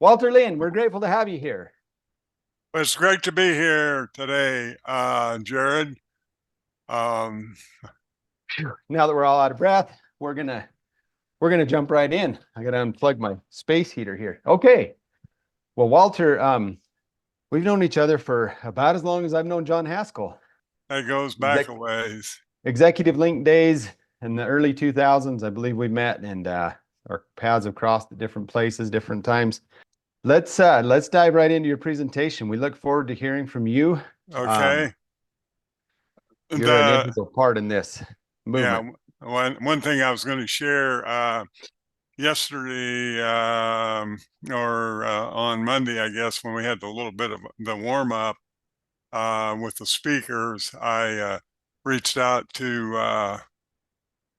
Walter Lynn, we're grateful to have you here. Well, it's great to be here today, Jared. Um, Now that we're all out of breath, we're gonna jump right in. I gotta unplug my space heater here. Okay. Well, Walter, we've known each other for about as long as I've known John Haskell. that goes back Exec- a ways. Executive Link days in the early 2000s, I believe we met, and our paths have crossed at different places, different times. Let's dive right into your presentation. We look forward to hearing from you. Um, Okay. you're an The integral part in this yeah, movement. one thing I was going to share yesterday or on Monday, I guess, when we had the little bit of the warm up with the speakers, I reached out to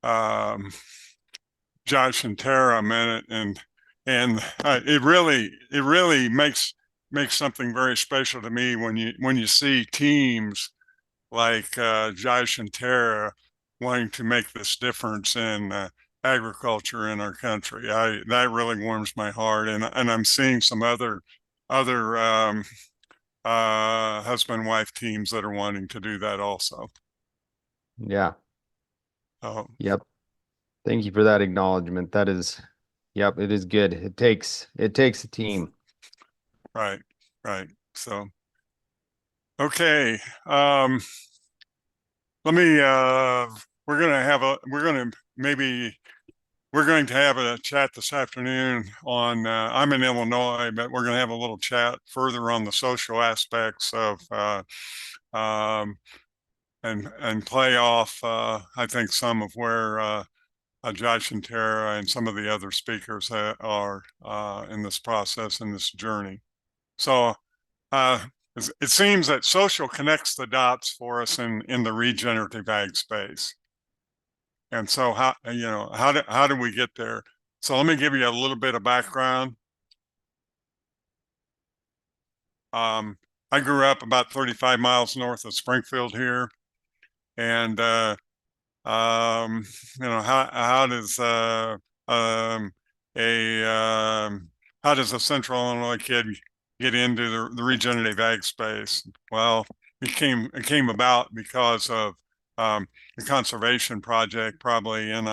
um, Josh and Tara a minute, and it really makes something very special to me when you see teams like Josh and Tara wanting to make this difference in agriculture in our country. That really warms my heart, and I'm seeing some other husband wife teams that are wanting to do that also. Yeah. Oh, Yep. Thank you for that acknowledgement. That is, yep, it is good. It takes a team. right, right. So okay. Let me we're gonna maybe we're going to have a chat this afternoon on I'm in Illinois, but we're going to have a little chat further on the social aspects of um, and play off I think some of where Josh and Tara and some of the other speakers are in this process, in this journey. So uh, it seems that social connects the dots for us in the regenerative ag space. And so how do we get there? So let me give you a little bit of background. Um, I grew up about 35 miles north of Springfield here, and um, how does um, a how does a Central Illinois kid get into the regenerative ag space? Well, it came about because of the conservation project, probably in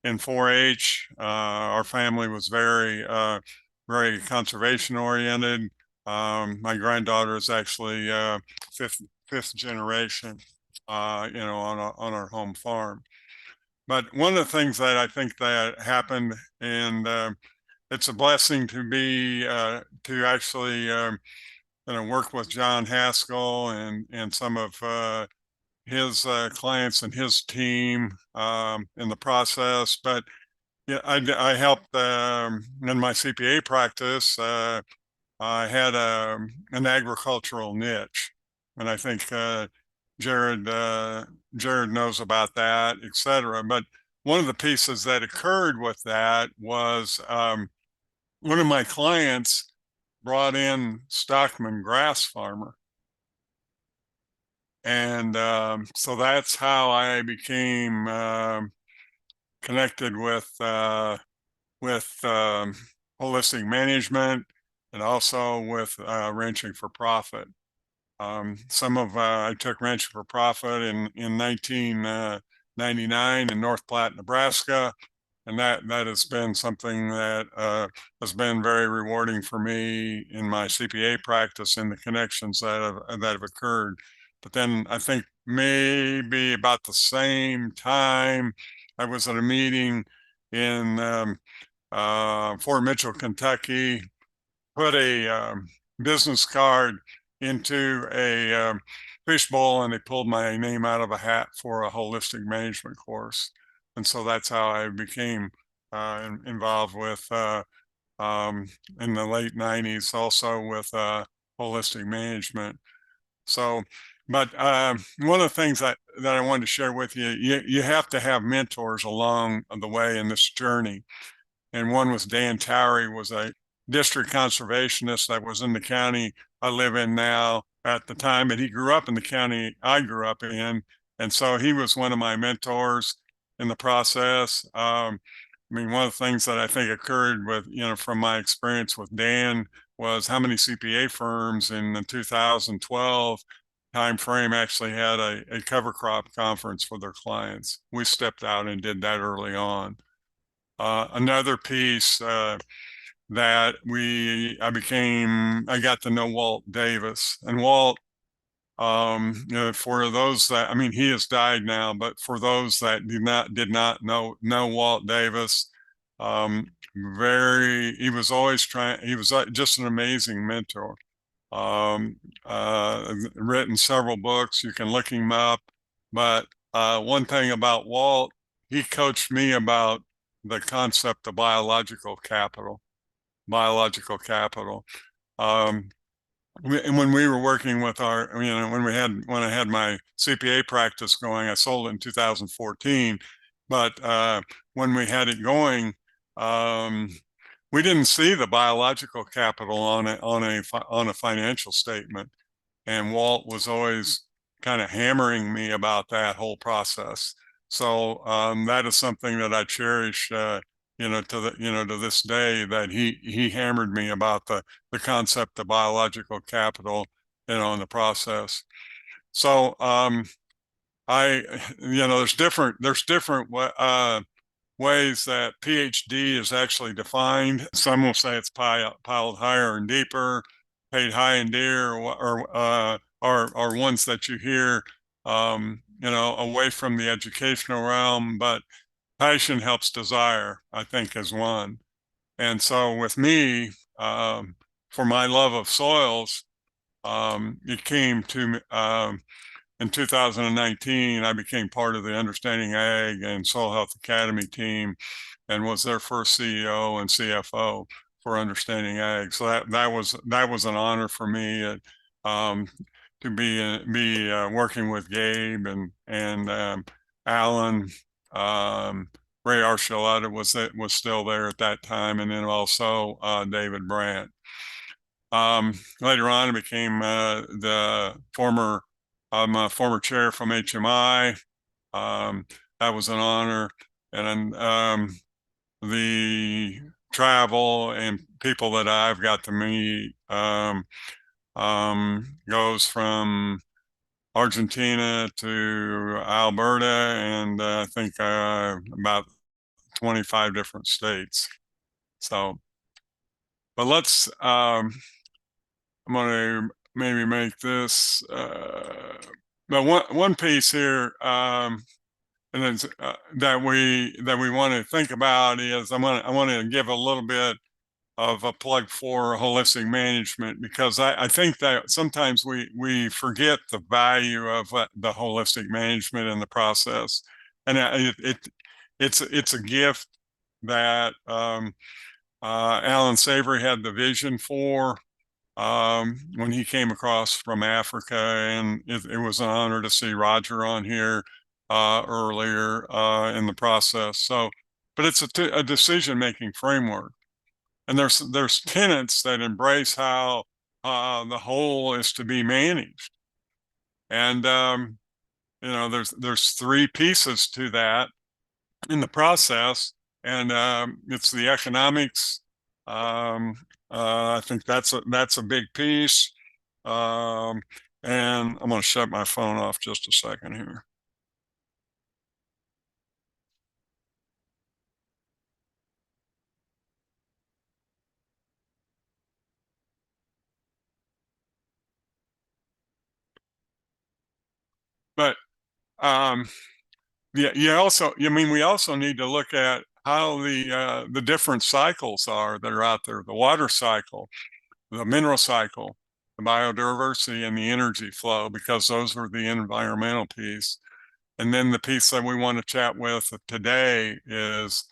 4-H. Our family was very conservation oriented. My granddaughter is actually fifth generation, on our home farm. But one of the things that I think that happened, and it's a blessing to be to actually work with John Haskell and some of his clients and his team in the process. But yeah, I helped in my CPA practice. I had an agricultural niche, and I think Jared Jared knows about that, et cetera. But one of the pieces that occurred with that was one of my clients brought in Stockman grass farmer, and so that's how I became connected with holistic management and also with ranching for profit. I took Ranch for Profit in 1999 in North Platte, Nebraska, and that has been something that has been very rewarding for me in my CPA practice and the connections that have occurred. But then I think maybe about the same time, I was at a meeting in Fort Mitchell, Kentucky, put a business card into a fishbowl, and they pulled my name out of a hat for a holistic management course. And so that's how I became involved with in the late 90s, also with holistic management. So, but one of the things that I wanted to share with you, you have to have mentors along the way in this journey. And one was Dan Towery, was a district conservationist that was in the county I live in now at the time, but he grew up in the county I grew up in. And so he was one of my mentors in the process. I mean, one of the things that I think occurred with, from my experience with Dan was how many CPA firms in the 2012 timeframe actually had a cover crop conference for their clients. We stepped out and did that early on. Another piece that I got to know Walt Davis, and Walt, for those that, I mean, he has died now, but for those that did not know Walt Davis, he was always he was just an amazing mentor. Written several books, you can look him up, but one thing about Walt, he coached me about the concept of biological capital. Um, and when we were working with when I had my CPA practice going, I sold it in 2014. But when we had it going, we didn't see the biological capital on a financial statement. And Walt was always kind of hammering me about that whole process. So that is something that I cherish, to this day, that he hammered me about the concept of biological capital, in the process. So there's different ways that PhD is actually defined. Some will say it's piled higher and deeper, paid high and dear, or ones that you hear, away from the educational realm. But passion helps desire, I think, is one. And so with me, for my love of soils, it came to in 2019, I became part of the Understanding Ag and Soil Health Academy team and was their first CEO and CFO for Understanding Ag. So that was an honor for me to be working with Gabe and Alan. Ray Archuleta was still there at that time, and then also David Brandt. Later on, I became the former chair from HMI. That was an honor, and the travel and people that I've got to meet goes from Argentina to Alberta, and I think about 25 different states. So, but I'm going to maybe make this, but one piece here, and then that we want to think about is I want to give a little bit of a plug for holistic management, because I think that sometimes we forget the value of the holistic management in the process, and it's a gift that Alan Savory had the vision for when he came across from Africa, and it was an honor to see Roger on here earlier in the process. So, but it's a decision-making framework, and there's tenets that embrace how the whole is to be managed, and there's three pieces to that in the process, and it's the economics. I think that's a big piece. And I'm going to shut my phone off just a second here. But we also need to look at how the different cycles are that are out there: the water cycle, the mineral cycle, the biodiversity, and the energy flow, because those are the environmental piece. And then the piece that we want to chat with today is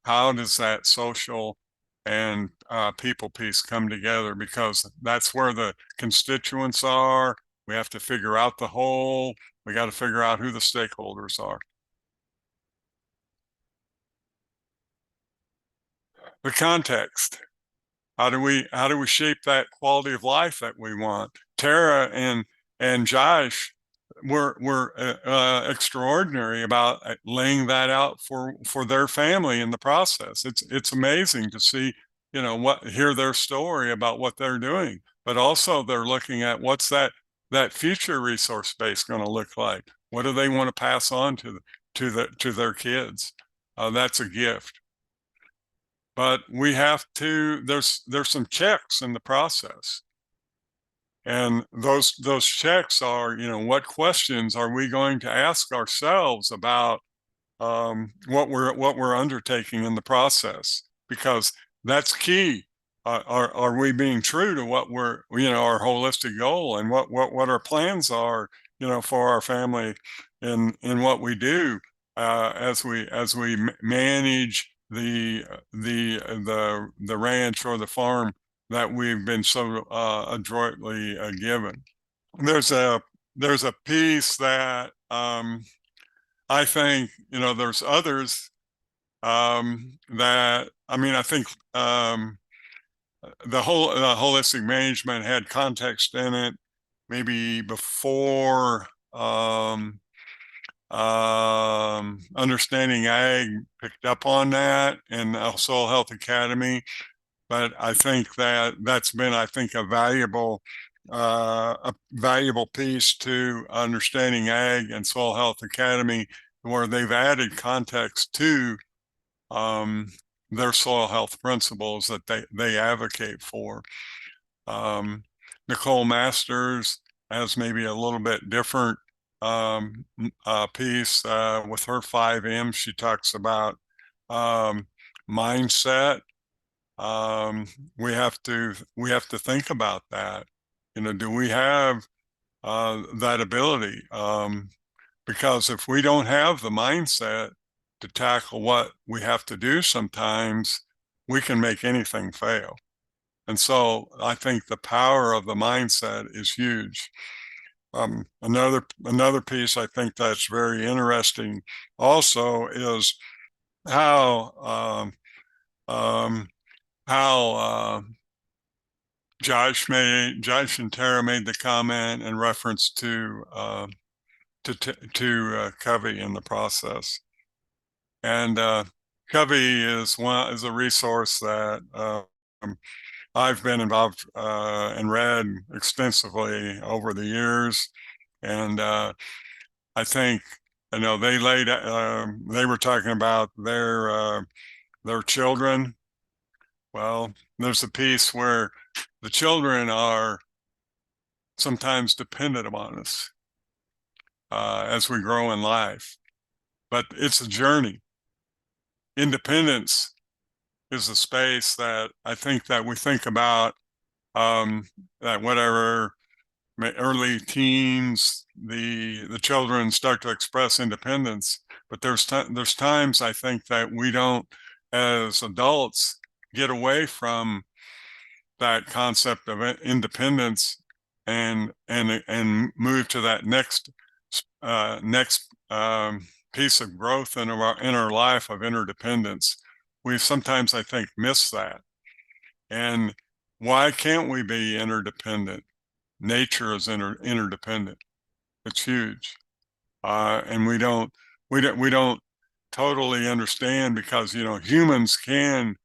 how does that social and people piece come together, because that's where the constituents are. We have to figure out the whole. We got to figure out who the stakeholders are. The context. How do we shape that quality of life that we want? Tara and Josh were extraordinary about laying that out for their family in the process. It's amazing to see, you know, hear their story about what they're doing, but also they're looking at what's that future resource base going to look like. What do they want to pass on to their kids? That's a gift. But we have to. There's some checks in the process. And those checks are, you know, what questions are we going to ask ourselves about what we're undertaking in the process? Because that's key. Are we being true to what we're, you know, our holistic goal and what our plans are, you know, for our family in what we do as we manage the ranch or the farm that we've been so adroitly given. There's a piece that I think, you know, there's others that, I mean, I think the whole holistic management had context in it maybe before Understanding Ag picked up on that, and Soil Health Academy. But I think that's been, I think, a valuable piece to Understanding Ag and Soil Health Academy, where they've added context to their soil health principles that they advocate for. Nicole Masters has maybe a little bit different piece with her 5M. She talks about mindset. We have to think about that. You know, do we have that ability? Because if we don't have the mindset to tackle what we have to do, sometimes we can make anything fail. And so I think the power of the mindset is huge. Another piece I think that's very interesting also is how Josh and Tara made the comment in reference to Covey in the process. And Covey is a resource that I've been involved and read extensively over the years. And I think, you know, they were talking about their children. Well, there's a piece where the children are sometimes dependent upon us as we grow in life, but it's a journey. Independence is a space that I think that we think about that whatever early teens, the children start to express independence, but there's times I think that we don't, as adults, get away from that concept of independence and move to that next piece of growth in our life of interdependence. We sometimes, I think, miss that. And why can't we be interdependent? Nature is interdependent. It's huge, and we don't totally understand, because, you know, humans can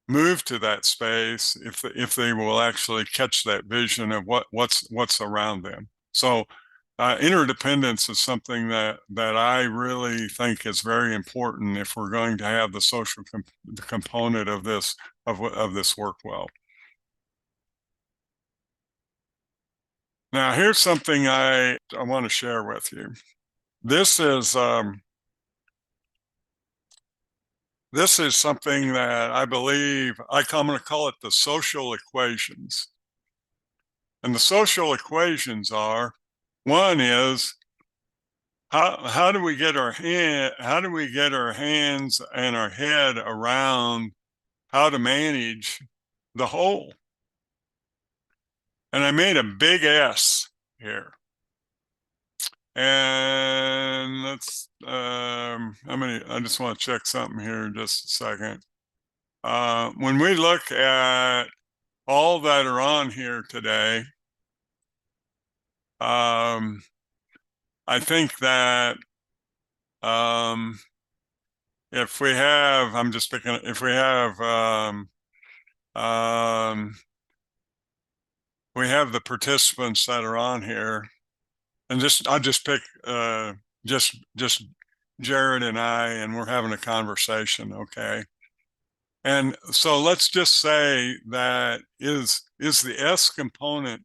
move to that space if they will actually catch that vision of what's around them. So interdependence is something that I really think is very important if we're going to have the social component of this work well. Now, here's something I want to share with you. This is something that I believe I'm going to call it the social equations. And the social equations are, one is how do we get our hands and our head around how to manage the whole? And I made a big S here. And let's I just want to check something here in just a second. When we look at all that are on here today, I think that if we have, I'm just picking, if um, we have the participants that are on here, and I'll just pick just Jared and I, and we're having a conversation, okay? And so let's just say that is the S component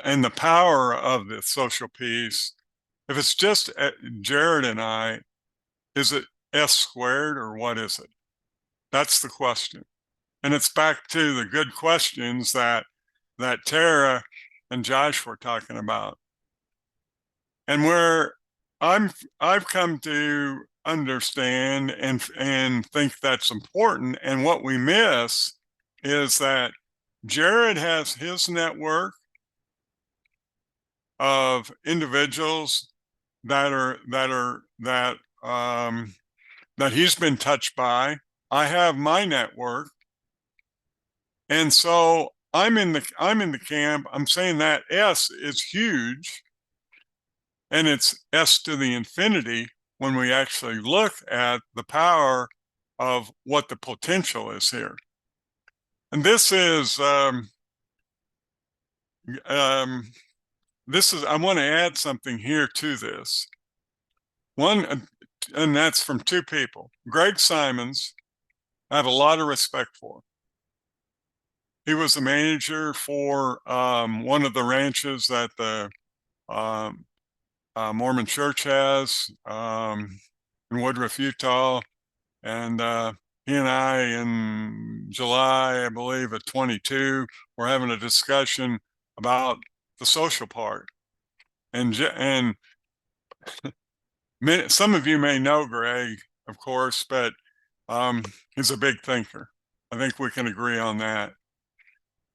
and the power of the social piece. If it's just Jared and I, is it S squared or what is it? That's the question. And it's back to the good questions that Tara and Josh were talking about. And where I've come to understand and think that's important, and what we miss is that Jared has his network of individuals that he's been touched by. I have my network, and so I'm in the camp. I'm saying that S is huge, and it's S to the infinity when we actually look at the power of what the potential is here. And this is I want to add something here to this. One, and that's from two people. Greg Simons, I have a lot of respect for. He was the manager for one of the ranches that the Mormon Church has in Woodruff, Utah. And he and I, in July, I believe, of 22, were having a discussion about the social part. And some of you may know Greg, of course, but he's a big thinker. I think we can agree on that.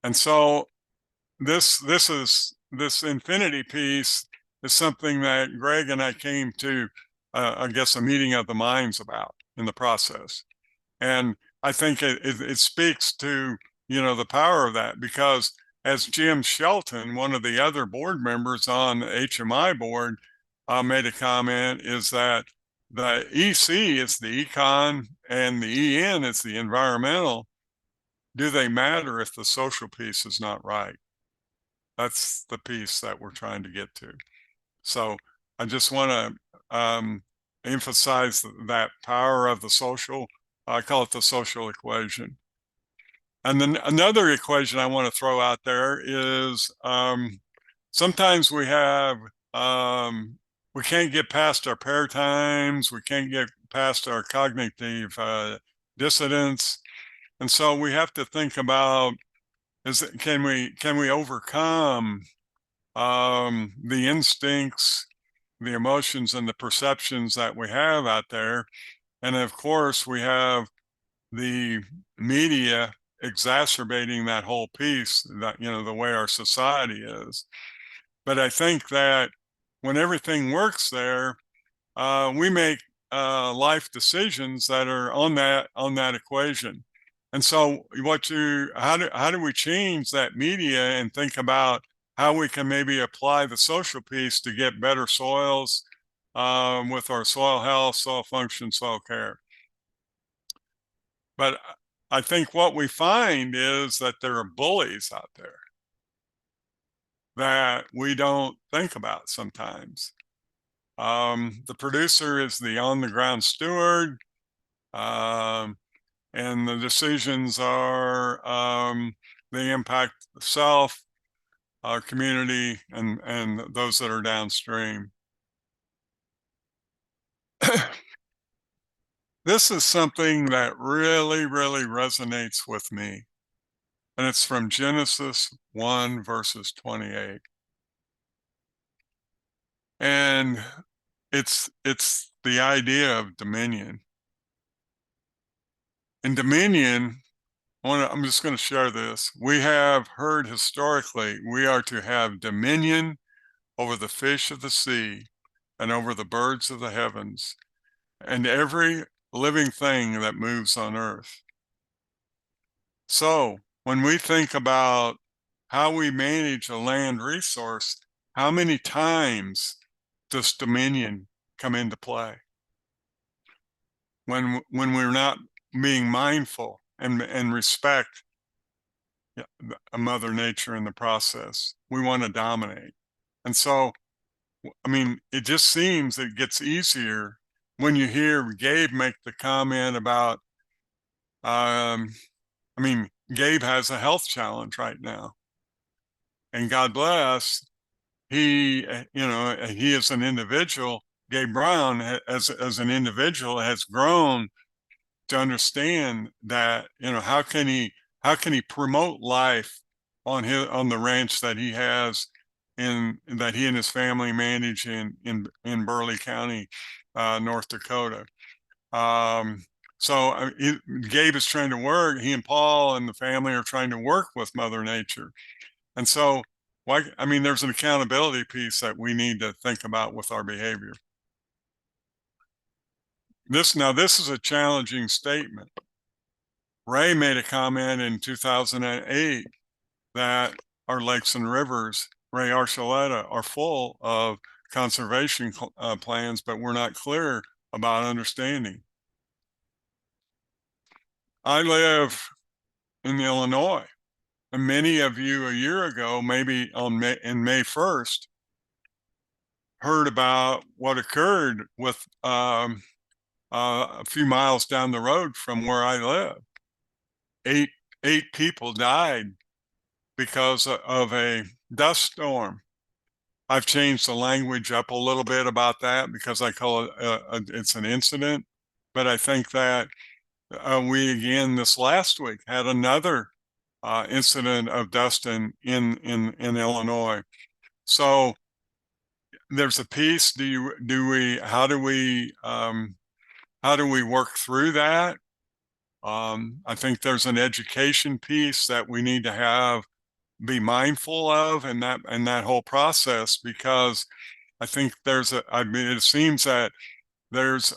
And so this infinity piece is something that Greg and I came to, I guess, a meeting of the minds about in the process. And I think it speaks to, the power of that, because as Jim Shelton, one of the other board members on the HMI board, made a comment, is that the EC is the econ and the EN is the environmental. Do they matter if the social piece is not right? That's the piece that we're trying to get to. So I just want to emphasize that power of the social. I call it the social equation. And then another equation I want to throw out there is sometimes we can't get past our paradigms, we can't get past our cognitive dissonance, and so we have to think about can we overcome the instincts, the emotions, and the perceptions that we have out there. And of course, we have the media exacerbating that whole piece, that, the way our society is. But I think that when everything works there, we make life decisions that are on that equation. And so how do we change that media and think about how we can maybe apply the social piece to get better soils with our soil health, soil function, soil care? But I think what we find is that there are bullies out there that we don't think about sometimes. The producer is the on-the-ground steward, and the decisions are they impact the self, our community, and those that are downstream. This is something that really, really resonates with me. And it's from Genesis 1, verses 28. And it's the idea of dominion. In dominion, I'm just going to share this. We have heard historically we are to have dominion over the fish of the sea and over the birds of the heavens and every living thing that moves on earth. So when we think about how we manage a land resource, how many times this dominion come into play. When we're not being mindful and respect Mother Nature in the process, we want to dominate. And so, I mean, it just seems it gets easier when you hear Gabe make the comment about, I mean, Gabe has a health challenge right now. And God bless, he, you know, he is an individual. Gabe Brown, as an individual, has grown to understand that, you know, how can he promote life on the ranch that he has that he and his family manage in Burleigh County, North Dakota. So Gabe is trying to work. He and Paul and the family are trying to work with Mother Nature, and so I mean, there's an accountability piece that we need to think about with our behavior. This is a challenging statement. Ray made a comment in 2008 that our lakes and rivers, Ray Archuleta, are full of conservation plans, but we're not clear about understanding. I live in Illinois, and many of you a year ago, maybe in May 1st, heard about what occurred with a few miles down the road from where I live. Eight people died because of a dust storm. I've changed the language up a little bit about that because I call it it's an incident. But I think that we again this last week had another incident of dust in Illinois. So there's a piece. How do we work through that? I think there's an education piece that we need to be mindful of in that whole process, because I think I mean, it seems that there's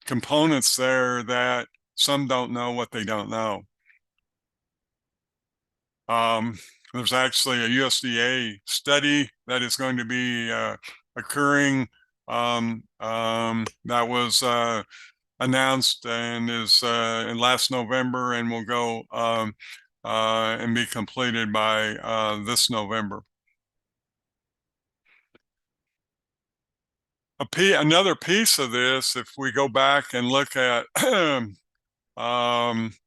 components there that some don't know what they don't know. There's actually a USDA study that is going to be occurring that was announced and is in last November and will go and be completed by this November. Another piece of this, if we go back and look at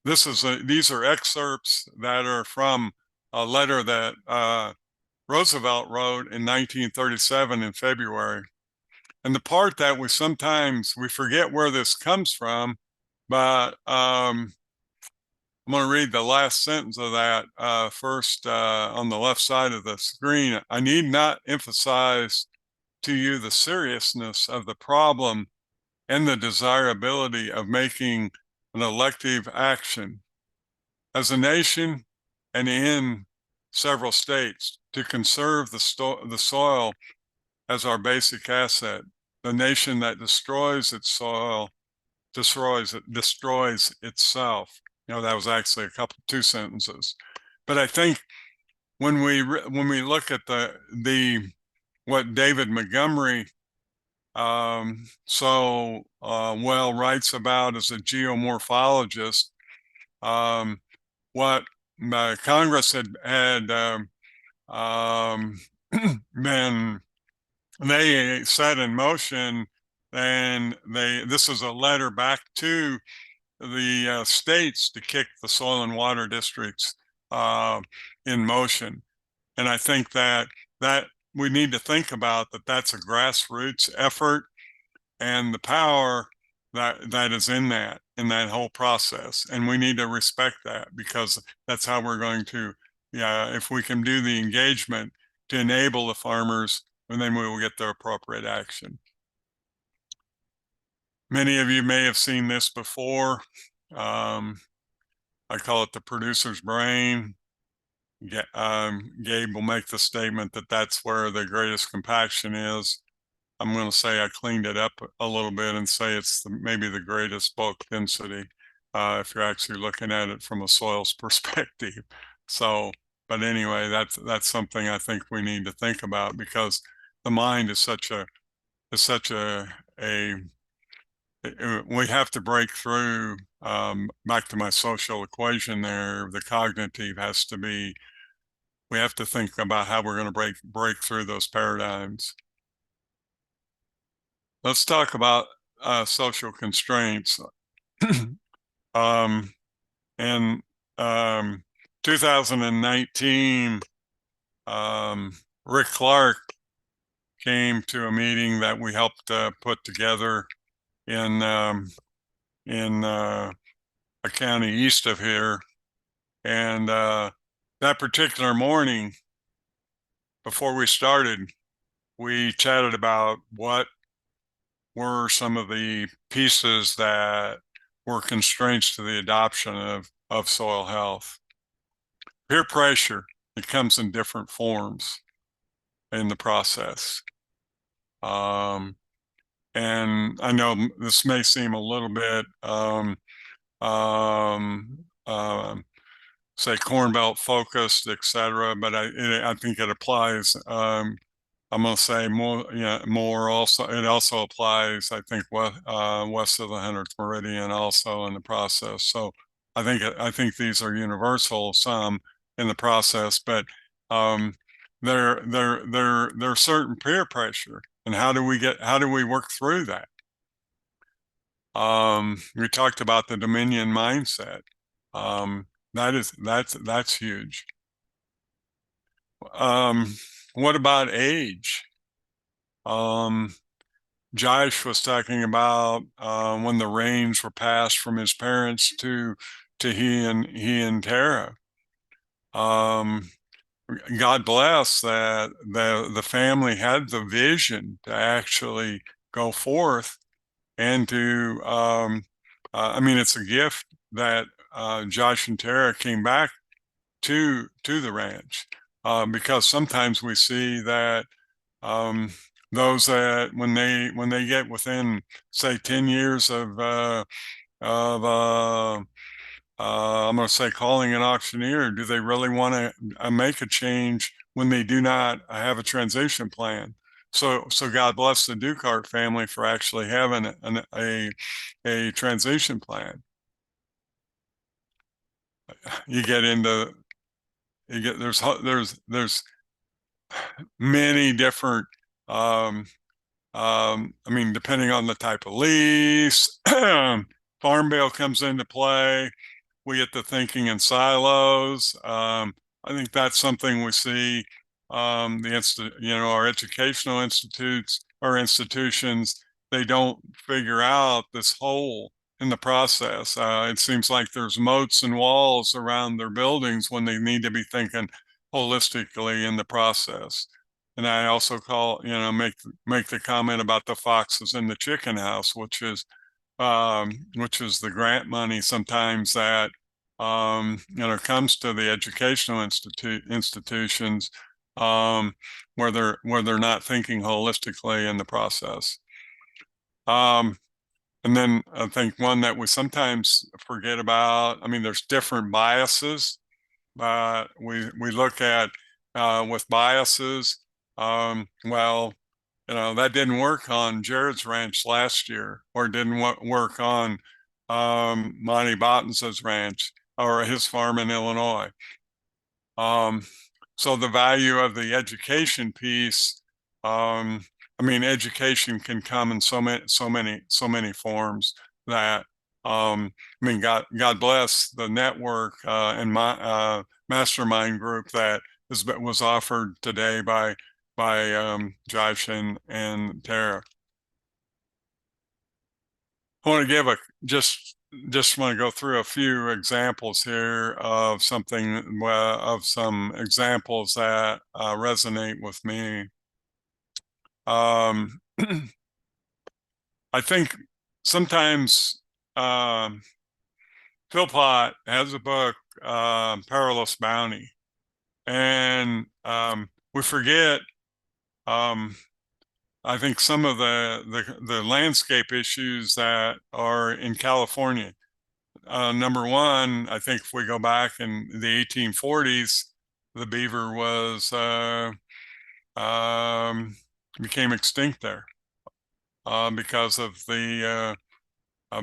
these are excerpts that are from a letter that Roosevelt wrote in 1937 in February. And the part that we forget where this comes from, but I'm going to read the last sentence of that first on the left side of the screen. I need not emphasize to you the seriousness of the problem and the desirability of making an elective action as a nation and in several states to conserve the soil as our basic asset. The nation that destroys its soil destroys itself. You know, that was actually two sentences. But I think when we look at what David Montgomery well writes about as a geomorphologist, what Congress had been they set in motion, and this is a letter back to the states to kick the soil and water districts in motion. And I think that we need to think about that's a grassroots effort, and the power that is in that whole process. And we need to respect that, because that's how we're going to, if we can do the engagement to enable the farmers, and then we will get the appropriate action. Many of you may have seen this before. I call it the producer's brain. Gabe will make the statement that that's where the greatest compaction is. I'm going to say I cleaned it up a little bit and say it's maybe the greatest bulk density if you're actually looking at it from a soils perspective. So, but anyway, that's something I think we need to think about, because the mind is such a we have to break through, back to my social equation there. The cognitive has to be, we have to think about how we're going to break through those paradigms. Let's talk about social constraints. In 2019, Rick Clark came to a meeting that we helped put together in a county east of here, and that particular morning, before we started, we chatted about what were some of the pieces that were constraints to the adoption of soil health. Peer pressure, it comes in different forms in the process. And I know this may seem a little bit, say, Corn Belt focused, et cetera, but I think it applies. I'm going to say more, more also. It also applies, I think, west of the 100th meridian, also in the process. So I think these are universal, some in the process, but there's certain peer pressure, and how do we work through that? We talked about the dominion mindset. That's huge. What about age? Josh was talking about when the reins were passed from his parents to he and Tara. God bless that the family had the vision to actually go forth and to I mean, it's a gift that Josh and Tara came back to the ranch, because sometimes we see that those that when they get within, say, 10 years of I'm going to say calling an auctioneer, do they really want to make a change when they do not have a transition plan? So God bless the Dukart family for actually having a transition plan. You get into there's many different, I mean, depending on the type of lease, farm bill comes into play. We get to thinking in silos. I think that's something we see. Our educational institutes or institutions, they don't figure out this whole in the process. It seems like there's moats and walls around their buildings when they need to be thinking holistically in the process. And I also make the comment about the foxes in the chicken house, which is the grant money sometimes that comes to the educational institutions, where they're not thinking holistically in the process. And then I think one that we sometimes forget about, I mean, there's different biases, but we look at with biases, well, that didn't work on Jared's ranch last year, or didn't work on Monty Botton's ranch or his farm in Illinois. So the value of the education piece, I mean, education can come in so many forms that, I mean, God bless the network and my mastermind group that was offered today by Josh and Tara. I want to give just want to go through a few examples here of some examples that resonate with me. I think sometimes Philpott has a book, Perilous Bounty, and we forget. I think some of the landscape issues that are in California. Number one, I think if we go back in the 1840s, the beaver was became extinct there because of the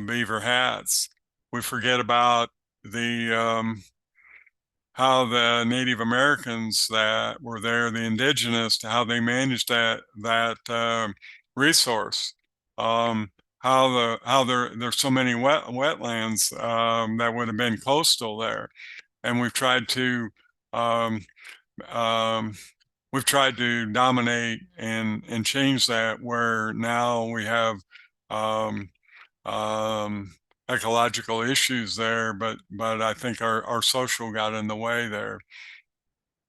beaver hats. We forget about the how the Native Americans that were there, the indigenous, how they managed that resource. How there's so many wetlands that would have been coastal there, and um, um, we've tried to dominate and change that, where now we have um, um, ecological issues there, but I think our social got in the way there.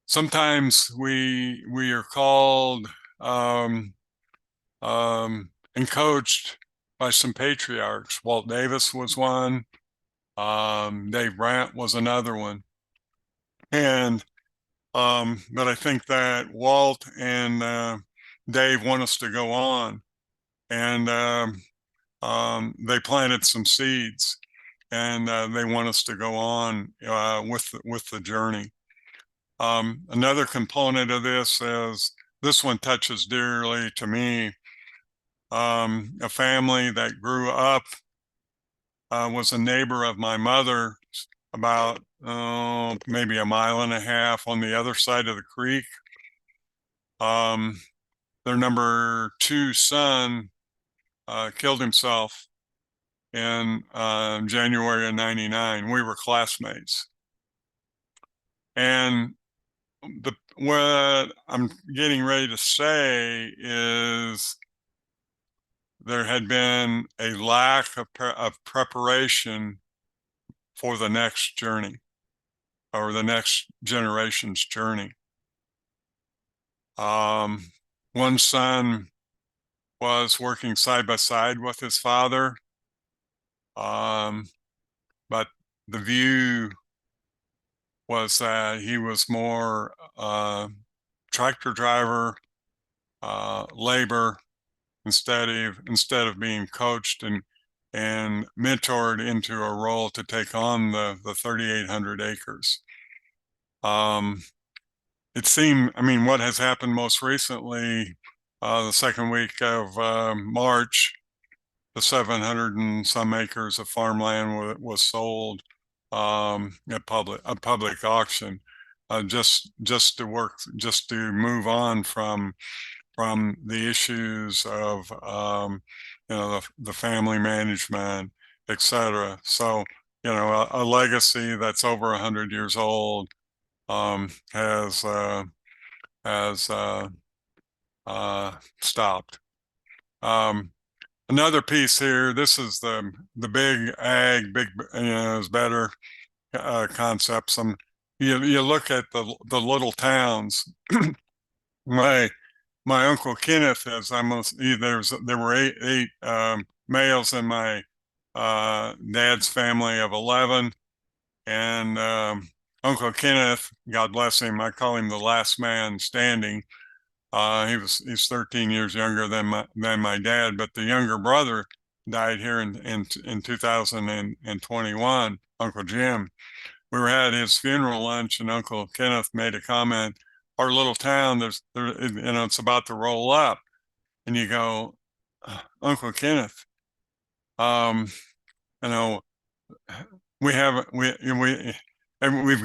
Sometimes we are called and coached by some patriarchs. Walt Davis was one. Dave Brandt was another one. And but I think that Walt and Dave want us to go on, and they planted some seeds, and they want us to go on with the journey. Another component of this is, this one touches dearly to me. A family that grew up was a neighbor of my mother, about maybe a mile and a half on the other side of the creek. Their number 2 son killed himself in January of '99. We were classmates. And what I'm getting ready to say is, there had been a lack of preparation for the next journey, or the next generation's journey. One son was working side by side with his father, but the view was that he was more tractor driver, labor, instead of being coached and mentored into a role to take on the 3,800 acres. It seemed, I mean, what has happened most recently, the second week of March, the 700 and some acres of farmland was sold at public auction, just to move on from the issues of the family management, etc. So, a legacy that's over 100 years old has stopped. Another piece here. This is the big ag, big is better concept. You look at the little towns. My uncle Kenneth is almost, there were eight males in my dad's family of 11, and Uncle Kenneth, God bless him, I call him the last man standing. He's 13 years younger than my dad, but the younger brother died here in 2021, Uncle Jim. We were at his funeral lunch, and Uncle Kenneth made a comment, our little town, it's about to roll up. And you go, Uncle Kenneth, um, you know, we've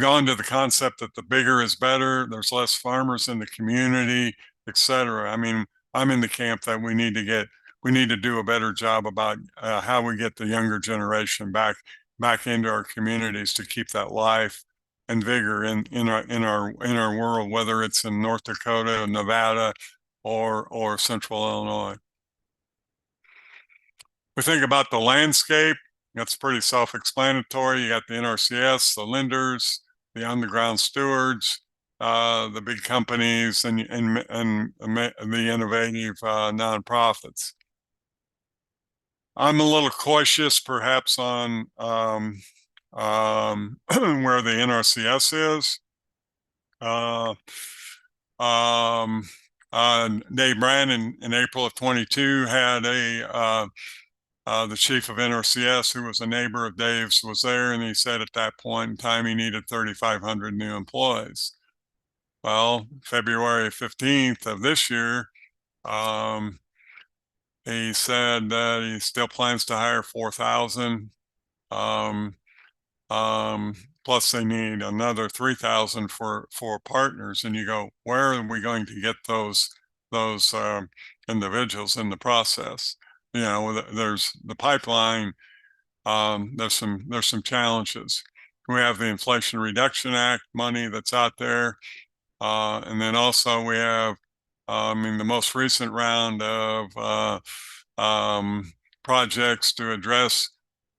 gone to the concept that the bigger is better. There's less farmers in the community, etc. I mean, I'm in the camp that we need to do a better job about how we get the younger generation back into our communities to keep that life and vigor in our world, whether it's in North Dakota, Nevada, or Central Illinois. We think about the landscape. That's pretty self-explanatory. You got the NRCS, the lenders, the on-the-ground stewards, the big companies, and the innovative nonprofits. I'm a little cautious, perhaps, on where the NRCS is. Dave Brand in April of 22 had the chief of NRCS, who was a neighbor of Dave's, was there, and he said at that point in time he needed 3,500 new employees. Well, February 15th of this year, He said that he still plans to hire 4,000. Plus they need another 3,000 for partners. And you go, where are we going to get those individuals in the process? You know, there's the pipeline. There's some challenges. We have the Inflation Reduction Act money that's out there. And then also we have, in the most recent round of projects to address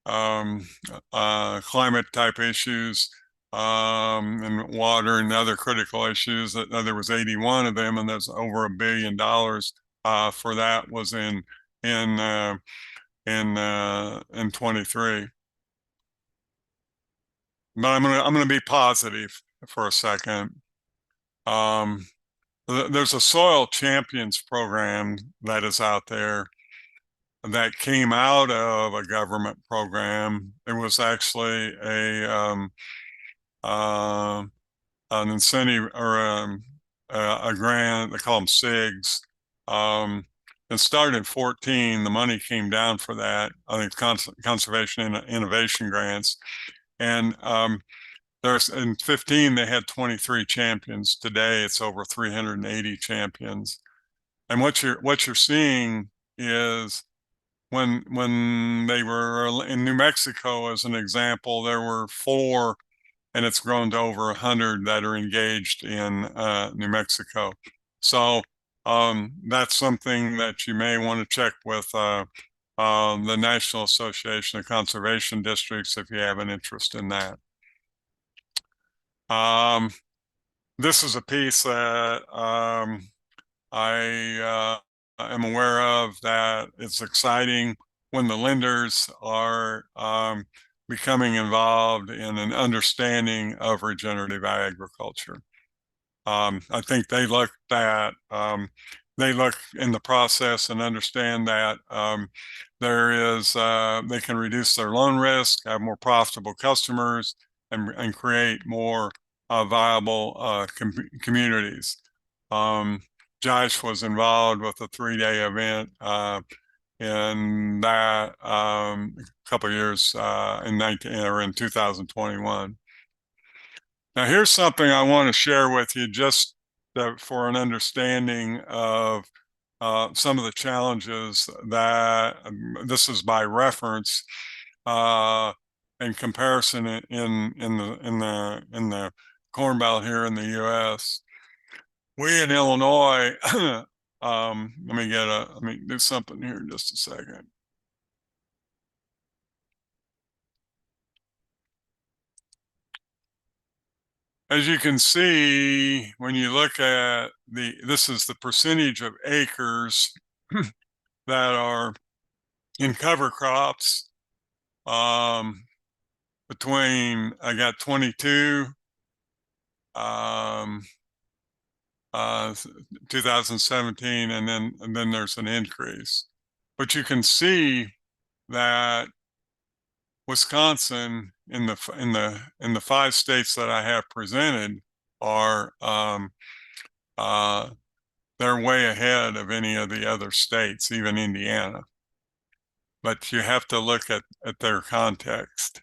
climate type issues and water and other critical issues. There was 81 of them, and there's over $1 billion for that was in 23. But I'm gonna be positive for a second. There's a Soil Champions program that is out there that came out of a government program. It was actually an incentive or a grant. They call them SIGs. It started in 14. The money came down for that. I think conservation and innovation grants. And there's in 15 they had 23 champions. Today it's over 380 champions. And what you're seeing is when they were in New Mexico, as an example, there were 4, and it's grown to over 100 that are engaged in New Mexico. So that's something that you may want to check with the National Association of Conservation Districts if you have an interest in that. This is a piece that I am aware of, that it's exciting when the lenders are becoming involved in an understanding of regenerative agriculture. I think they look in the process and understand that they can reduce their loan risk, have more profitable customers, and create more viable communities. Josh was involved with a 3-day event in that a couple of years in 2021. Now, here's something I want to share with you just for an understanding of some of the challenges that this is by reference in comparison in the Corn Belt here in the U.S. We in Illinois, let me do something here in just a second. As you can see, when you look at this is the percentage of acres that are in cover crops between, I got 22, 2017, and then there's an increase. But you can see that Wisconsin in the 5 states that I have presented are they're way ahead of any of the other states, even Indiana. But you have to look at their context.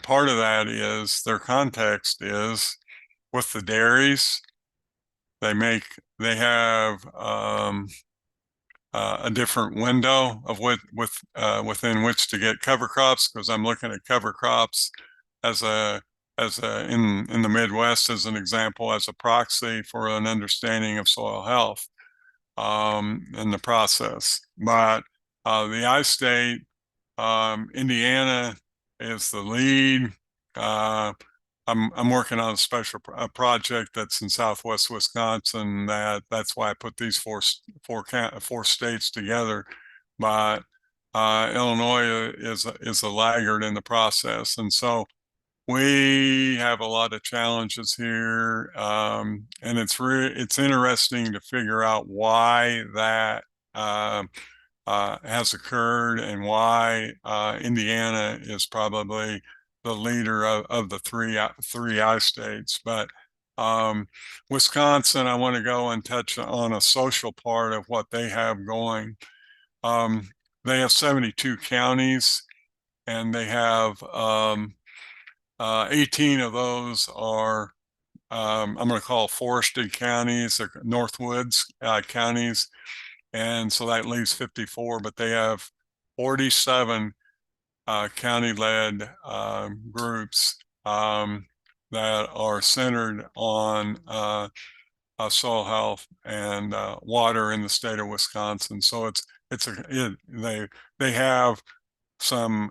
Part of that is their context is with the dairies. They have a different window of within which to get cover crops, because I'm looking at cover crops as in the Midwest as an example, as a proxy for an understanding of soil health in the process. But the I-State, Indiana is the lead. I'm working on a special project that's in Southwest Wisconsin. That's why I put these four states together. But Illinois is a laggard in the process, and so we have a lot of challenges here. And it's interesting to figure out why that has occurred and why Indiana is probably the leader of the three I states. But Wisconsin, I want to go and touch on a social part of what they have going. They have 72 counties, and they have 18 of those are I'm going to call forested counties or Northwoods counties. And so that leaves 54, but they have 47 county-led groups that are centered on soil health and water in the state of Wisconsin. So they have some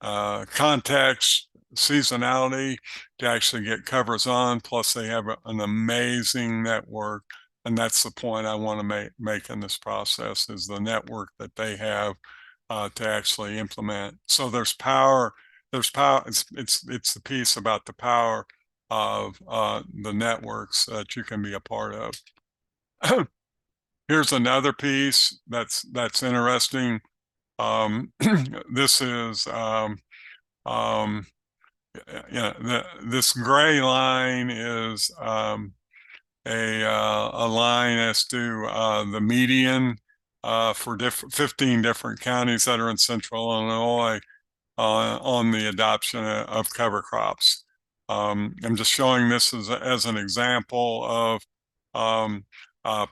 context, seasonality to actually get covers on. Plus, they have an amazing network, and that's the point I want to make in this process: is the network that they have to actually implement. So there's power. There's power. It's the piece about the power of the networks that you can be a part of. Here's another piece that's interesting. This is this gray line is a line as to the median for 15 different counties that are in central Illinois on the adoption of cover crops. I'm just showing this as an example of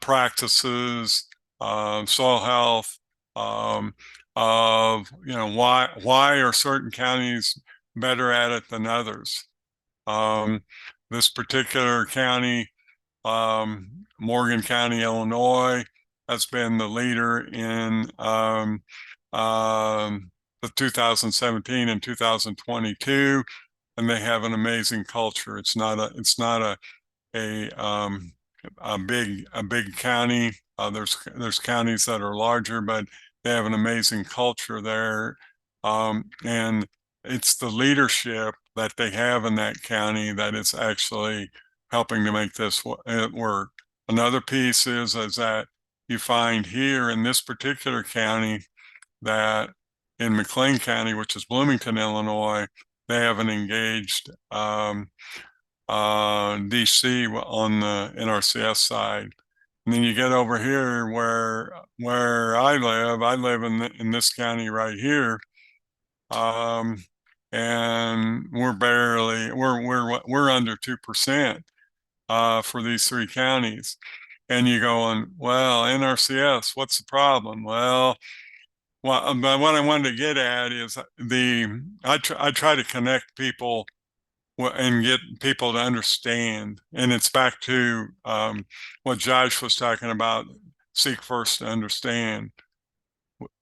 practices, soil health, of why are certain counties better at it than others. This particular county, Morgan County, Illinois, has been the leader in the 2017 and 2022, and they have an amazing culture. It's not a big county. There's counties that are larger, but they have an amazing culture there, and it's the leadership that they have in that county that is actually helping to make this work. Another piece is that you find here in this particular county that in McLean County, which is Bloomington, Illinois, they have an engaged DC on the NRCS side. And then you get over here where I live in this county right here, and we're under 2% for these three counties. And you going, well, NRCS, what's the problem? Well, what I wanted to get at is I try to connect people and get people to understand. And it's back to what Josh was talking about: seek first to understand.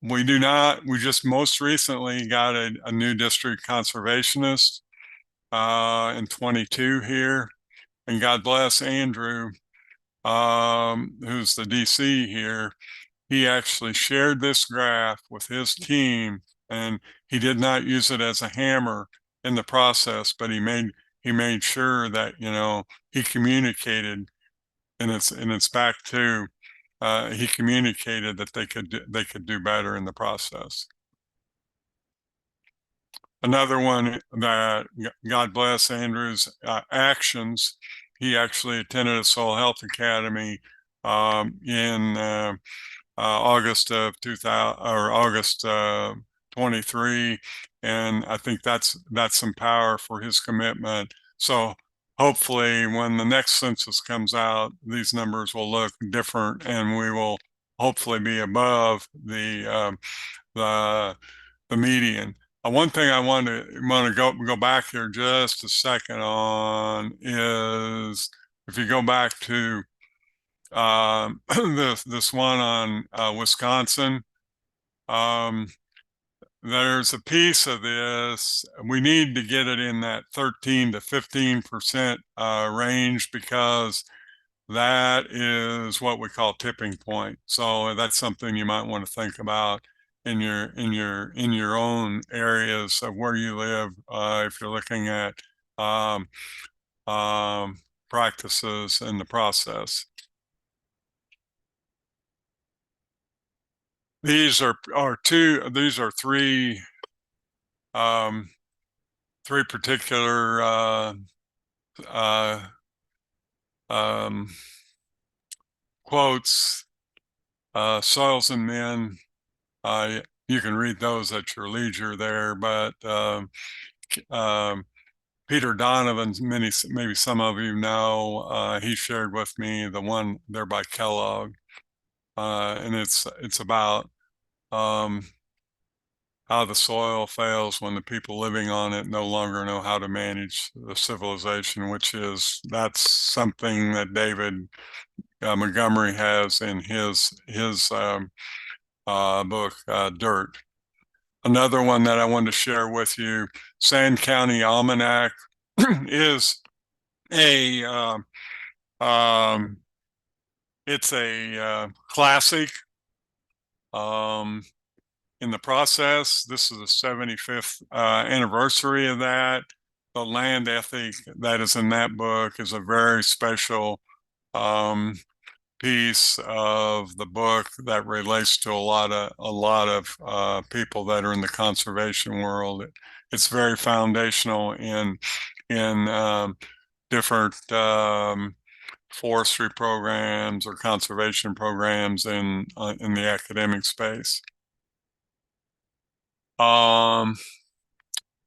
We just most recently got a new district conservationist in 22 here. And God bless Andrew, who's the DC here. He actually shared this graph with his team, and he did not use it as a hammer in the process, but he made sure that he communicated, and it's back to he communicated that they could do better in the process. Another one that God bless Andrew's actions. He actually attended a soil health academy in August of 2000 or August 23, and I think that's some power for his commitment. So hopefully, when the next census comes out, these numbers will look different, and we will hopefully be above the median. One thing I want to go back here just a second on is if you go back to this one on Wisconsin, there's a piece of this. We need to get it in that 13 to 15% range, because that is what we call tipping point. So that's something you might want to think about in your own areas of where you live, if you're looking at practices in the process. These are three particular uh, um, quotes, Soils and Men. You can read those at your leisure there, but um, Peter Donovan, maybe some of you know, he shared with me the one there by Kellogg, and it's about um, how the soil fails when the people living on it no longer know how to manage the civilization, that's something that David Montgomery has in his book, Dirt. Another one that I wanted to share with you, Sand County Almanac, is a um, it's a classic. In the process, this is the 75th anniversary of that. The land ethic that is in that book is a very special um, piece of the book that relates to a lot of people that are in the conservation world. It's very foundational in different forestry programs or conservation programs in the academic space. You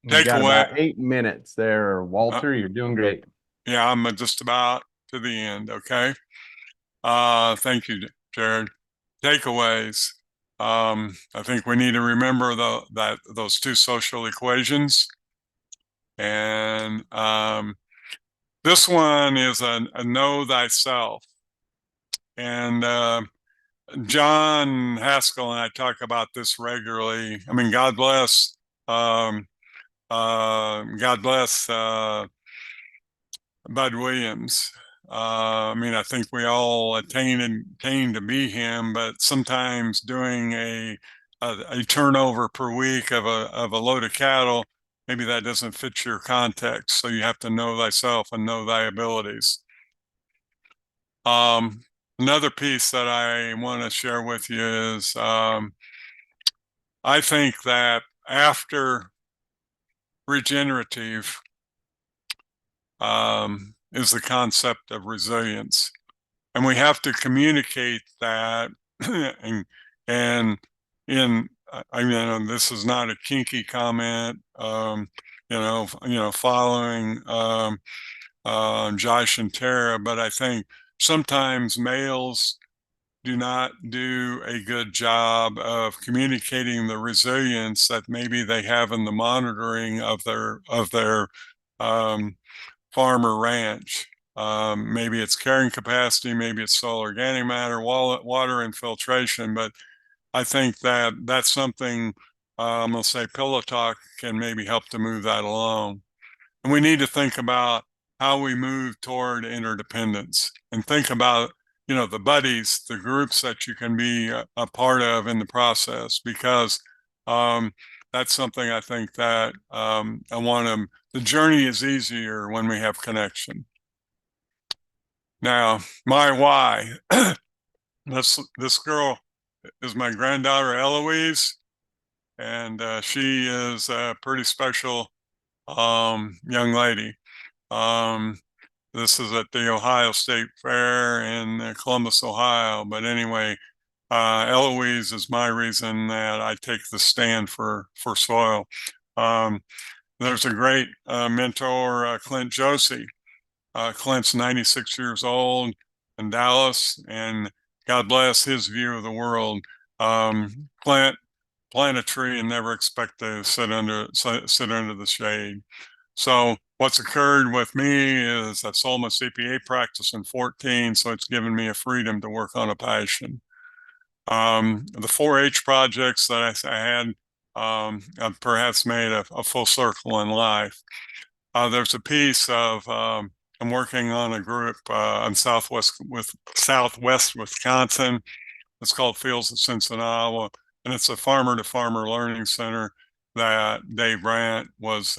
got Takeaway. about 8 minutes there, Walter. You're doing great. Yeah, I'm just about to the end. Okay. Thank you, Jared. Takeaways. I think we need to remember that those two social equations, and this one is a know thyself. And John Haskell and I talk about this regularly. I mean, um, God bless Bud Williams. I mean, I think we all attain to be him, but sometimes doing a turnover per week of a load of cattle, maybe that doesn't fit your context. So you have to know thyself and know thy abilities. Another piece that I want to share with you is I think that after regenerative is the concept of resilience. And we have to communicate that and in I mean this is not a kinky comment, following Josh and Tara, but I think sometimes males do not do a good job of communicating the resilience that maybe they have in the monitoring of their um, farm or ranch. Maybe it's carrying capacity, maybe it's soil organic matter, water infiltration, but I think that that's something I'm going to say Pillow Talk can maybe help to move that along. And we need to think about how we move toward interdependence and think about, the buddies, the groups that you can be a part of in the process, because um, that's something I think that the journey is easier when we have connection. Now, my why, this girl is my granddaughter, Eloise, and she is a pretty special young lady. This is at the Ohio State Fair in Columbus, Ohio. But anyway, Eloise is my reason that I take the stand for soil. There's a great mentor, Clint Josie. Clint's 96 years old in Dallas, and God bless his view of the world. Plant a tree and never expect to sit under the shade. So what's occurred with me is I sold my CPA practice in 14, so it's given me a freedom to work on a passion. The 4-H projects that I had, I've perhaps made a full circle in life. There's a piece of I'm working on a group in Southwest Wisconsin. It's called Fields of Cincinnati, and it's a farmer-to-farmer learning center that Dave Brandt was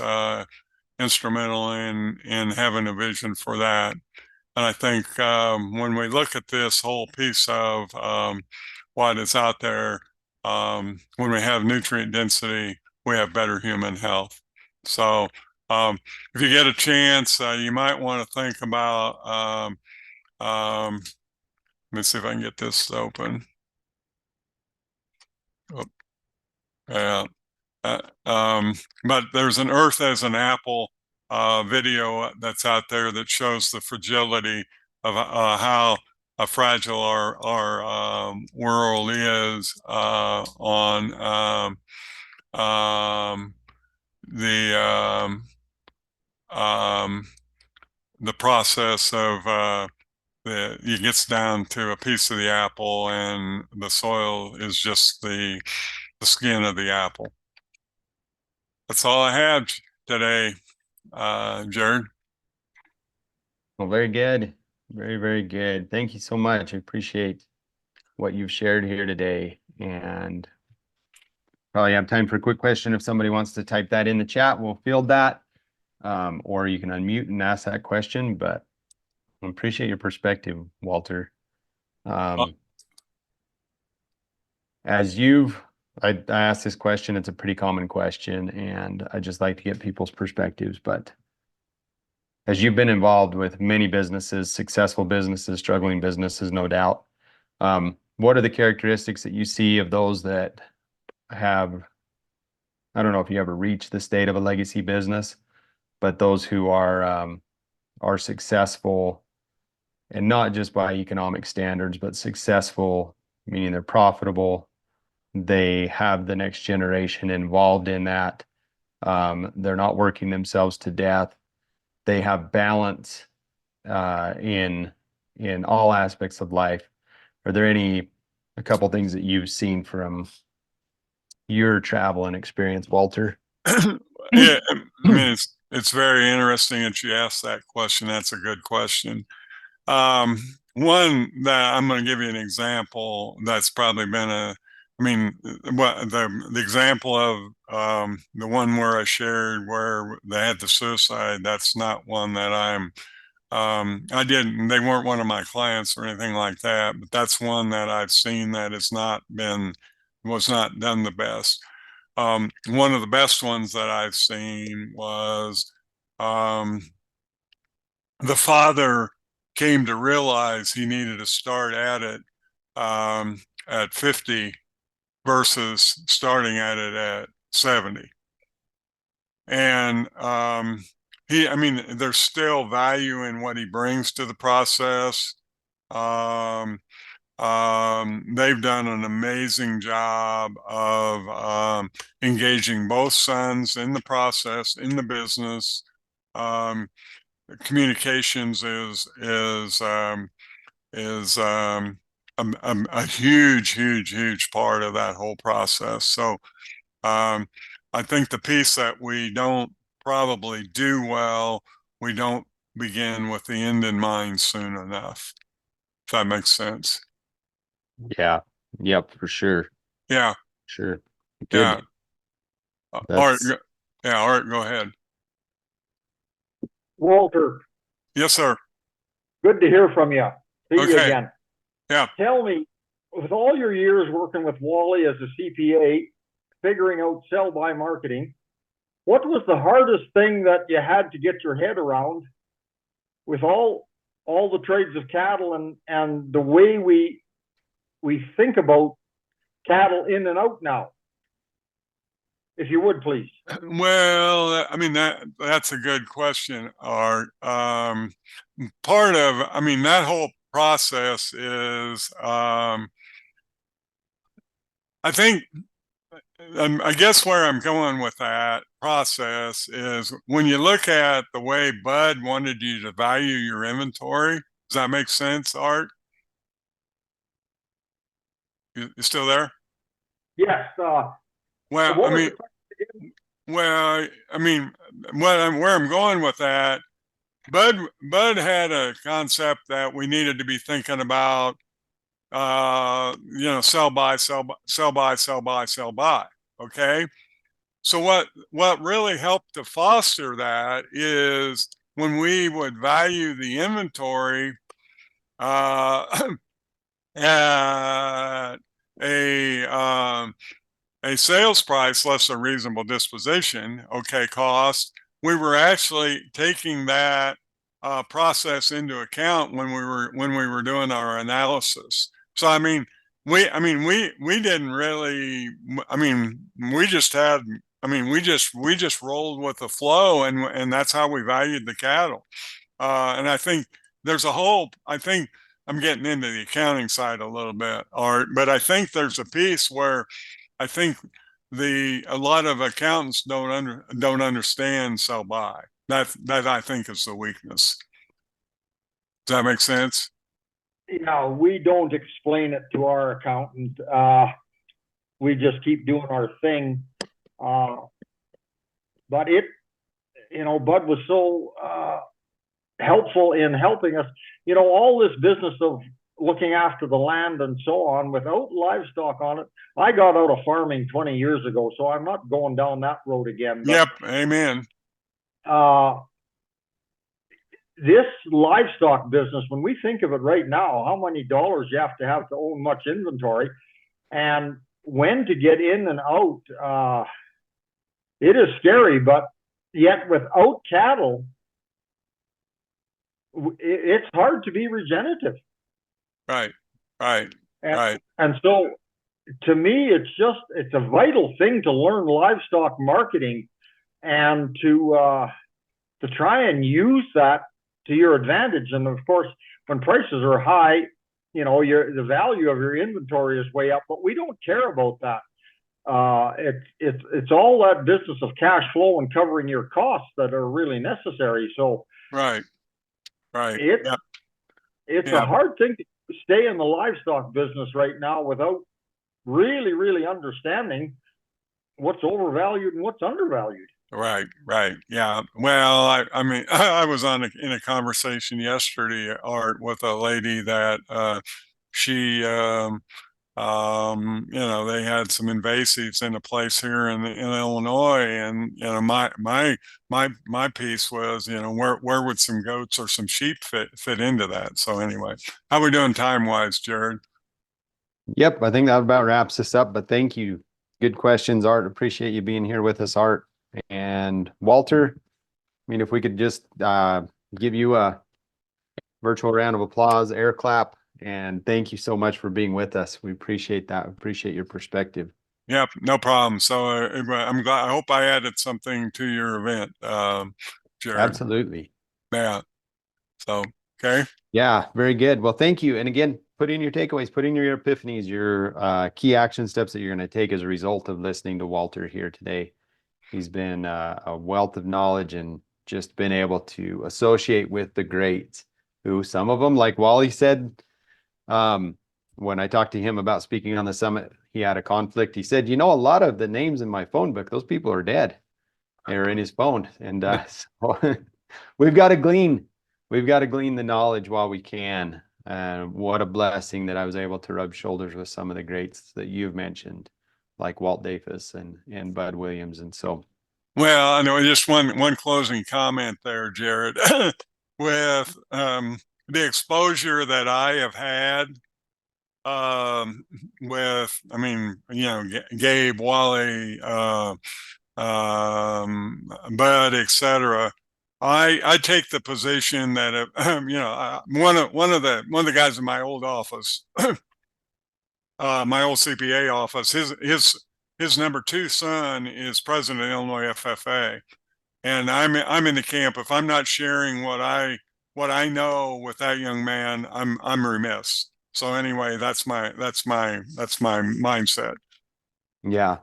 instrumental in having a vision for that. And I think when we look at this whole piece of what is out there, when we have nutrient density, we have better human health. So if you get a chance, you might want to think about, let me see if I can get this open. Oh, yeah. But there's an Earth as an Apple video that's out there that shows the fragility of how fragile our world is on the um, the process of it gets down to a piece of the apple, and the soil is just the skin of the apple. That's all I have today, Jared. Well, very good. Very, very good. Thank you so much. I appreciate what you've shared here today. And probably have time for a quick question. If somebody wants to type that in the chat, we'll field that. Or you can unmute and ask that question. But I appreciate your perspective, Walter. As I asked this question, it's a pretty common question, and I just like to get people's perspectives. But as you've been involved with many businesses, successful businesses, struggling businesses, no doubt, what are the characteristics that you see of those that have, I don't know if you ever reached the state of a legacy business, but those who are successful, and not just by economic standards, but successful, meaning they're profitable, they have the next generation involved in that. They're not working themselves to death. They have balance in all aspects of life. Are there a couple things that you've seen from your travel and experience, Walter? Yeah, I mean, it's very interesting that you asked that question. That's a good question. One that I'm going to give you an example that's probably been I mean, what the example of the one where I shared where they had the suicide, that's not one that I didn't, they weren't one of my clients or anything like that, but that's one that I've seen that was not done the best. One of the best ones that I've seen was um, the father came to realize he needed to start at it at 50 versus starting at it at 70. And I mean, there's still value in what he brings to the process. Um, they've done an amazing job of engaging both sons in the process, in the business. Communications is a huge part of that whole process. So I think the piece that we don't probably do well, we don't begin with the end in mind soon enough. If that makes sense. Yeah. Yep, for sure. Yeah. Sure. Yeah. Good. Art, That's yeah, Art, go ahead. Walter, Yes, sir. good to hear from you. See you Okay. again. Yeah. Tell me, with all your years working with Wally as a CPA, figuring out sell-by marketing, what was the hardest thing that you had to get your head around with all the trades of cattle and the way we think about cattle in and out now? If you would, please. Well, I mean that's a good question, Art. Part of, I mean, that whole process is, I think, I guess where I'm going with that process is when you look at the way Bud wanted you to value your inventory. Does that make sense, Art? You still there? Yes. Well, I mean, where I'm going with that, Bud had a concept that we needed to be thinking about, sell by, sell by, sell by, sell by, sell by. Okay. So what really helped to foster that is when we would value the inventory uh, at a sales price less a reasonable disposition, okay, cost, we were actually taking that process into account when we were doing our analysis. So I mean, we didn't really. I mean, we just had. I mean, we just rolled with the flow, and that's how we valued the cattle. And I think there's a whole. I think I'm getting into the accounting side a little bit, Art, but I think there's a piece where I think a lot of accountants don't understand sell by. That I think is the weakness. Does that make sense? Yeah, we don't explain it to our accountant. We just keep doing our thing. But Bud was so helpful in helping us. All this business of looking after the land and so on without livestock on it. I got out of farming 20 years ago, so I'm not going down that road again. But, yep, amen. This livestock business, when we think of it right now, how many dollars you have to own much inventory and when to get in and out, it is scary, but yet without cattle, it's hard to be regenerative. Right. And so to me, it's a vital thing to learn livestock marketing and to try and use that to your advantage. And of course, when prices are high, the value of your inventory is way up, but we don't care about that. It's all that business of cash flow and covering your costs that are really necessary. So right. It's a hard thing to stay in the livestock business right now without really, really understanding what's overvalued and what's undervalued. Right. Yeah. Well, I mean, I was in a conversation yesterday, Art, with a lady that she they had some invasives in a place here in Illinois, and my piece was, where would some goats or some sheep fit into that? So anyway, how are we doing time wise, Jared? Yep, I think that about wraps this up, but thank you. Good questions, Art. Appreciate you being here with us, Art. And Walter, I mean, if we could just give you a virtual round of applause, air clap, and thank you so much for being with us. We appreciate that. Appreciate your perspective. Yep, no problem. So I'm glad. I hope I added something to your event, Jared. Absolutely. Yeah. So, okay. Yeah, very good. Well, thank you. And again, put in your takeaways, put in your epiphanies, your key action steps that you're going to take as a result of listening to Walter here today. He's been a wealth of knowledge and just been able to associate with the greats, who some of them, like Wally said, when I talked to him about speaking on the summit, he had a conflict. He said, a lot of the names in my phone book, those people are dead. They're in his phone. And so we've got to glean the knowledge while we can. What a blessing that I was able to rub shoulders with some of the greats that you've mentioned, like Walt Davis and Bud Williams. And so, well, I know just one closing comment there, Jared, with the exposure that I have had with, Gabe, Wally, Bud, etc. I take the position that one of the guys in my old office, my old CPA office, his number 2 son is president of Illinois FFA, and I'm in the camp. If I'm not sharing what I know with that young man, I'm remiss. So anyway, that's my mindset. Yeah,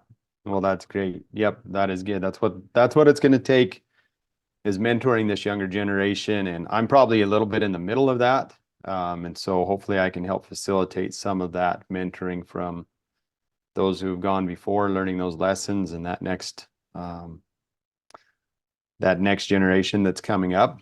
well, that's great. Yep, that is good. That's what it's going to take, is mentoring this younger generation, and I'm probably a little bit in the middle of that. And so hopefully I can help facilitate some of that mentoring from those who have gone before, learning those lessons, and that next generation that's coming up.